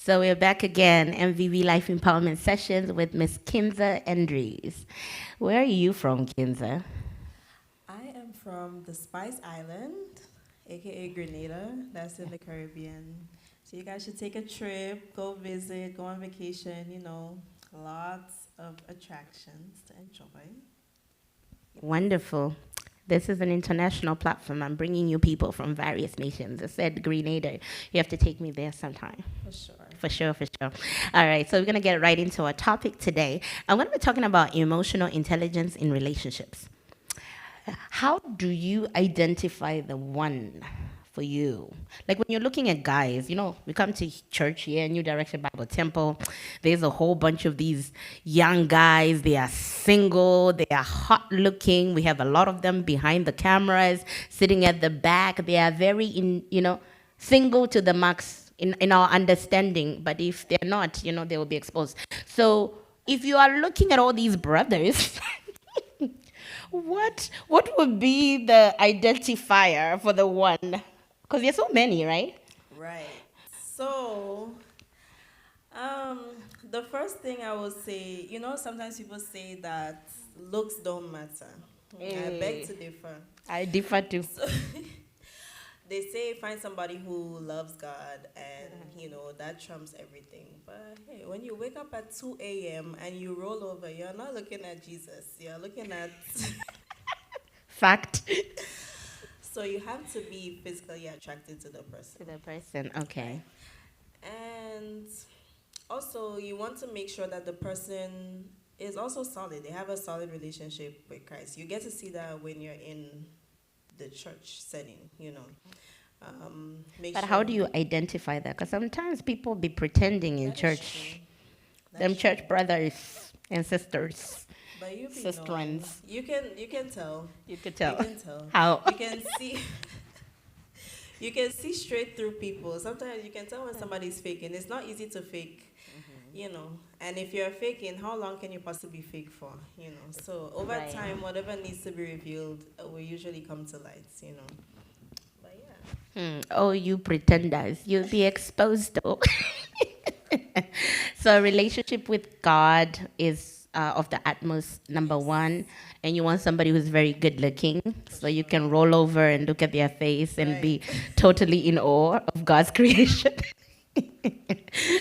So we're back again, MVB Life Empowerment Sessions with Miss Kinza Andrews. Where are you from, Kinza? I am from the Spice Island, aka Grenada. That's in the Caribbean. So you guys should take a trip, go visit, go on vacation. Lots of attractions to enjoy. Wonderful. This is an international platform. I'm bringing you people from various nations. I said Grenada. You have to take me there sometime. For sure. For sure, for sure. All right, so we're going to get right into our topic today. I'm going to be talking about emotional intelligence in relationships. How do you identify the one for you? Like when you're looking at guys, we come to church here, New Direction Bible Temple. There's a whole bunch of these young guys. They are single, they are hot looking. We have a lot of them behind the cameras, sitting at the back. They are very, single to the max in our understanding. But if they're not, they will be exposed. So if you are looking at all these brothers, what would be the identifier for the one? Because there's so many, right? Right. So, um, the first thing I would say, sometimes people say that looks don't matter. I beg Eh, to differ. I differ too. So, they say find somebody who loves God and that trumps everything. But hey, when you wake up at 2 a.m. and you roll over, you're not looking at Jesus. You're looking at Fact. so you have to be physically attracted to the person. To the person, Right. okay. And also you want to make sure that the person is also solid. They have a solid relationship with Christ. You get to see that when you're in the church setting. Make But how sure do you identify that? Because sometimes people be pretending in that is true. church. Them That's true. church brothers and sisters, But you be knowing. sisterins. You can tell. You could You tell can tell. how. You can see you can see straight through people. Sometimes you can tell when somebody's faking. It's not easy to fake. And if you're faking, how long can you possibly fake for? So over Right. time, whatever needs to be revealed will usually come to light. But yeah. Oh, you pretenders, you'll be exposed though. So, a relationship with God is of the utmost number Yes. one, and you want somebody who's very good looking, For so you sure. can roll over and look at their face and Right. be totally in awe of God's creation.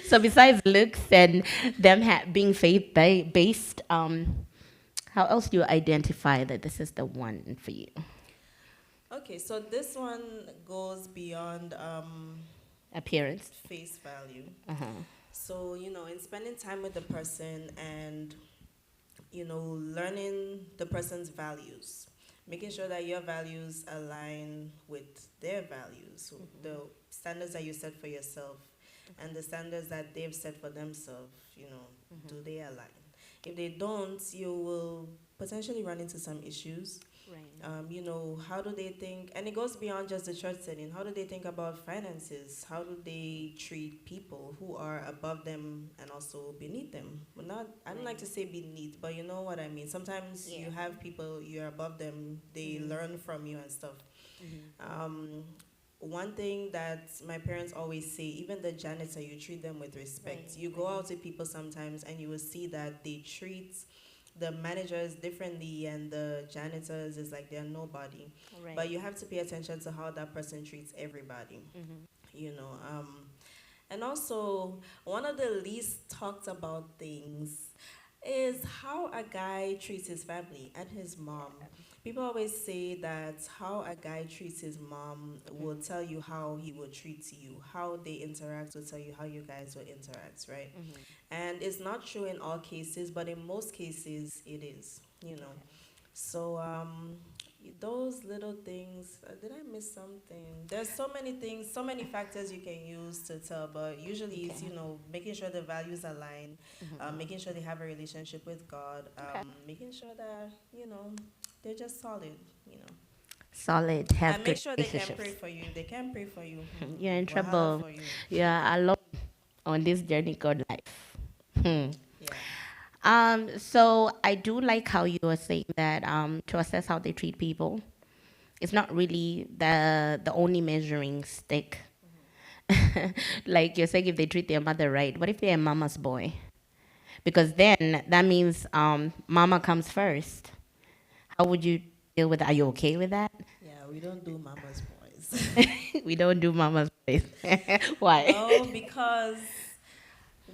So, besides looks and them being based, how else do you identify that this is the one for you? Okay, so this one goes beyond Appearance. face value. Uh huh. So, in spending time with the person and, learning the person's values, making sure that your values align with their values, the standards that you set for yourself and the standards that they've set for themselves, do they align? If they don't, you will potentially run into some issues. Right. How do they think? And it goes beyond just the church setting. How do they think about finances? How do they treat people who are above them and also beneath them? Well, not, I don't like to say beneath, but you know what I mean. Sometimes Yeah. you have people, you're above them, they learn from you and stuff. Um, One thing that my parents always say, even the janitor, you treat them with respect. Right, You go out to people sometimes and you will see that they treat the managers differently and the janitors is like they're nobody. Right. But you have to pay attention to how that person treats everybody. You know, and also one of the least talked about things is how a guy treats his family and his mom. People always say that how a guy treats his mom will tell you how he will treat you. How they interact will tell you how you guys will interact, right? And it's not true in all cases, but in most cases it is. So those little things, did I miss something? There's so many things, so many factors you can use to tell, but usually it's, Okay. making sure the values align, making sure they have a relationship with God, Okay. making sure that, they're just solid, you know. Solid, have And make good sure they can pray relationships. for you. They can pray for you. You're in Wahala trouble. for you. You are alone on this journey called life. Hmm. Yeah. So I do like how you were saying that to assess how they treat people, it's not really the only measuring stick. Like you're saying, if they treat their mother right, what if they're a mama's boy? Because then that means mama comes first. How would you deal with that? Are you okay with that? Yeah, we don't do mama's boys. We don't do mama's boys. Why? No, because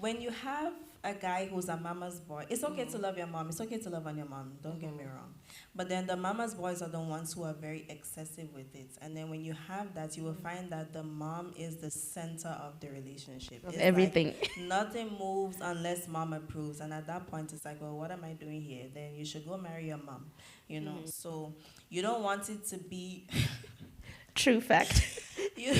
when you have a guy who's a mama's boy, it's okay to love your mom. It's okay to love on your mom. Don't get me wrong. But then the mama's boys are the ones who are very excessive with it. And then when you have that, you will find that the mom is the center of the relationship. Of It's like everything. nothing moves unless mom approves. And at that point, it's like, well, what am I doing here? Then you should go marry your mom. You know, so you don't want it to be True fact. you,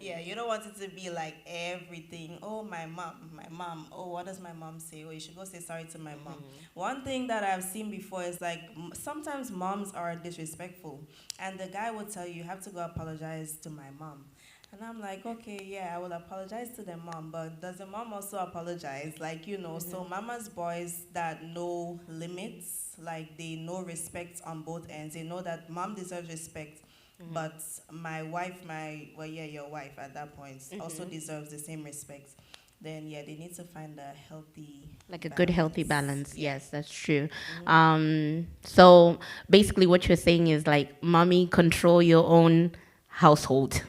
yeah, you don't want it to be like everything. Oh, my mom, my mom. Oh, what does my mom say? Oh, you should go say sorry to my mom. One thing that I've seen before is like sometimes moms are disrespectful, and the guy will tell you, you have to go apologize to my mom. And I'm like, okay, yeah, I will apologize to the mom, but does the mom also apologize? Like, so mama's boys that know limits, like they know respect on both ends. They know that mom deserves respect, but my wife, well, yeah, your wife at that point also deserves the same respect. Then, yeah, they need to find a healthy Like a good, healthy balance. balance. Yeah. Yes, that's true. So basically, what you're saying is like, mommy, control your own household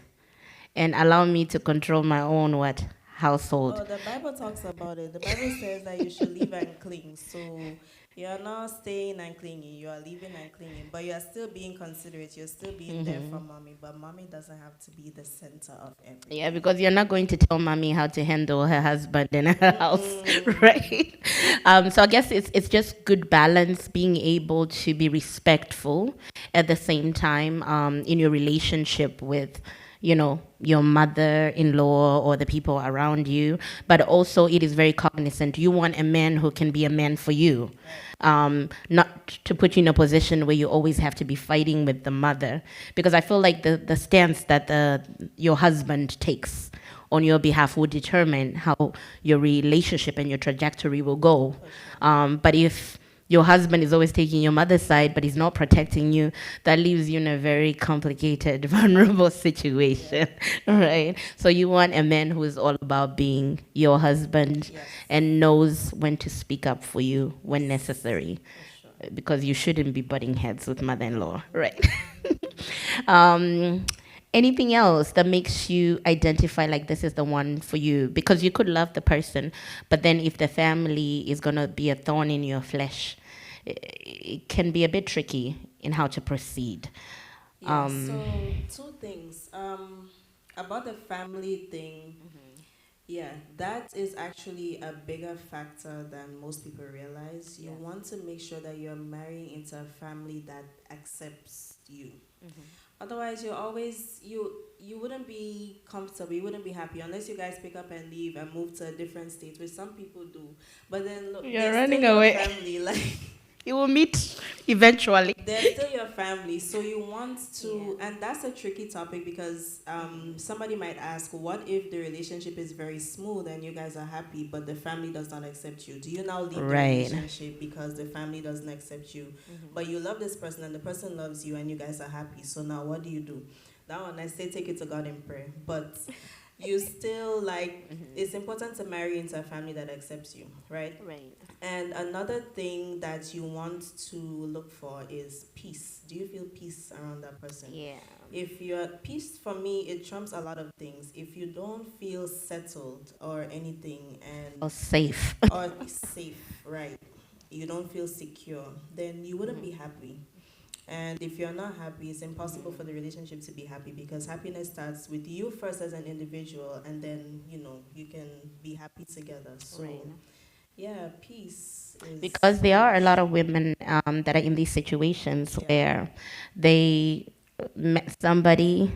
and allow me to control my own what? Household. Oh, the Bible talks about it. The Bible says that you should live and cling. So you're not staying and clinging, you are living and clinging, but you're still being considerate. You're still being there for mommy, but mommy doesn't have to be the center of Yeah, everything. because you're not going to tell mommy how to handle her husband in her house, right? So I guess it's just good balance, being able to be respectful at the same time in your relationship with, your mother-in-law or the people around you. But also, it is very cognizant. You want a man who can be a man for you, not to put you in a position where you always have to be fighting with the mother. Because I feel like the stance that your husband takes on your behalf will determine how your relationship and your trajectory will go. But if your husband is always taking your mother's side, but he's not protecting you, that leaves you in a very complicated, vulnerable situation, right? So you want a man who is all about being your husband Yes, and knows when to speak up for you when necessary, for sure. because you shouldn't be butting heads with mother-in-law, right? um, Anything else that makes you identify like this is the one for you? Because you could love the person, but then if the family is gonna be a thorn in your flesh, it can be a bit tricky in how to proceed. Yeah, so two things. About the family thing, yeah, that is actually a bigger factor than most people realize. You want to make sure that you're marrying into a family that accepts you. Otherwise, you wouldn't be comfortable. You wouldn't be happy unless you guys pick up and leave and move to a different state, which some people do. But then look, You're they're still running your away. family. Like You will meet eventually. they're still your family, so you want to, and that's a tricky topic because somebody might ask, what if the relationship is very smooth and you guys are happy, but the family does not accept you? Do you now leave the Right. relationship because the family doesn't accept you, but you love this person and the person loves you and you guys are happy? So now what do you do? That one, I say take it to God in prayer, but you still like it's important to marry into a family that accepts you, right? Right. And another thing that you want to look for is peace. Do you feel peace around that person? Yeah. If you're peace, for me, it trumps a lot of things. If you don't feel settled or anything, Or and safe. or safe, right? You don't feel secure, then you wouldn't be happy. And if you're not happy, it's impossible for the relationship to be happy because happiness starts with you first as an individual, and then you can be happy together. So Right. yeah, peace is Because there are a huge. lot of women that are in these situations Yeah. where they met somebody,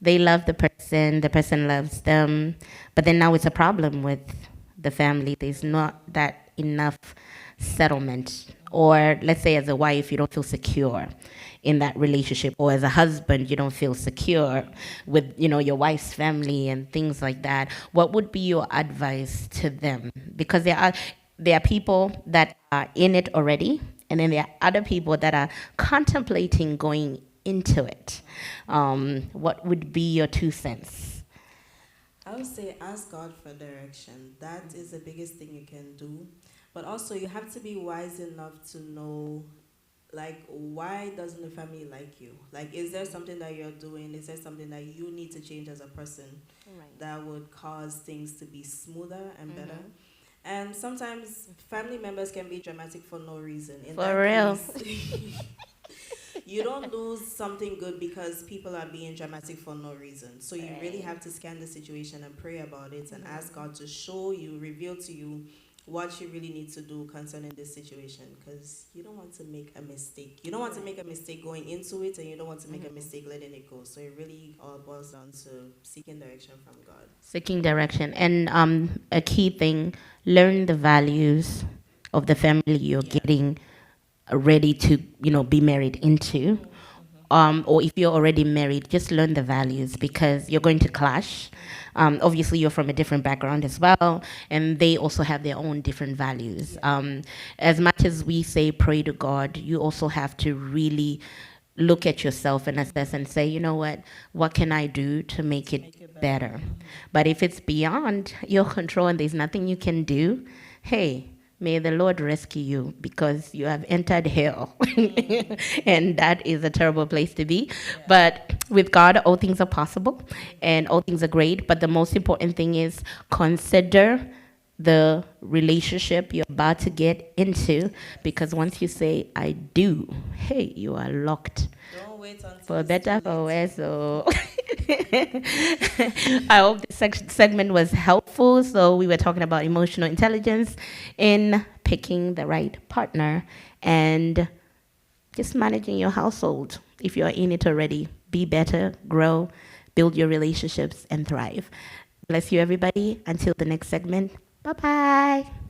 they love the person loves them, but then now it's a problem with the family. There's not that enough settlement. Or let's say as a wife, you don't feel secure in that relationship, or as a husband, you don't feel secure with your wife's family and things like that. What would be your advice to them? Because there are people that are in it already, and then there are other people that are contemplating going into it. What would be your 2 cents? I would say ask God for direction. That is the biggest thing you can do. But also, you have to be wise enough to know, like, why doesn't the family like you? Like, is there something that you're doing? Is there something that you need to change as a person Right. that would cause things to be smoother and better? Mm-hmm. And sometimes family members can be dramatic for no reason. In For that real. case, you don't lose something good because people are being dramatic for no reason. So you really Right. have to scan the situation and pray about it and ask God to show you, reveal to you what you really need to do concerning this situation, because you don't want to make a mistake. You don't want to make a mistake going into it, and you don't want to make a mistake letting it go. So it really all boils down to seeking direction from God. Seeking direction. And a key thing, learn the values of the family you're Yeah. getting ready to, be married into. Or if you're already married, just learn the values because you're going to clash. Obviously, you're from a different background as well, and they also have their own different values. As much as we say pray to God, you also have to really look at yourself and assess and say, you know what can I do to make it Make it better. better? But if it's beyond your control and there's nothing you can do, hey, may the Lord rescue you because you have entered hell. And that is a terrible place to be. But with God, all things are possible and all things are great. But the most important thing is consider the relationship you're about to get into, because once you say, I do, hey, you are locked Don't wait until for it's better, too for late. worse. So I hope this segment was helpful. So we were talking about emotional intelligence in picking the right partner and just managing your household. If you're in it already, be better, grow, build your relationships, and thrive. Bless you, everybody. Until the next segment. Bye bye.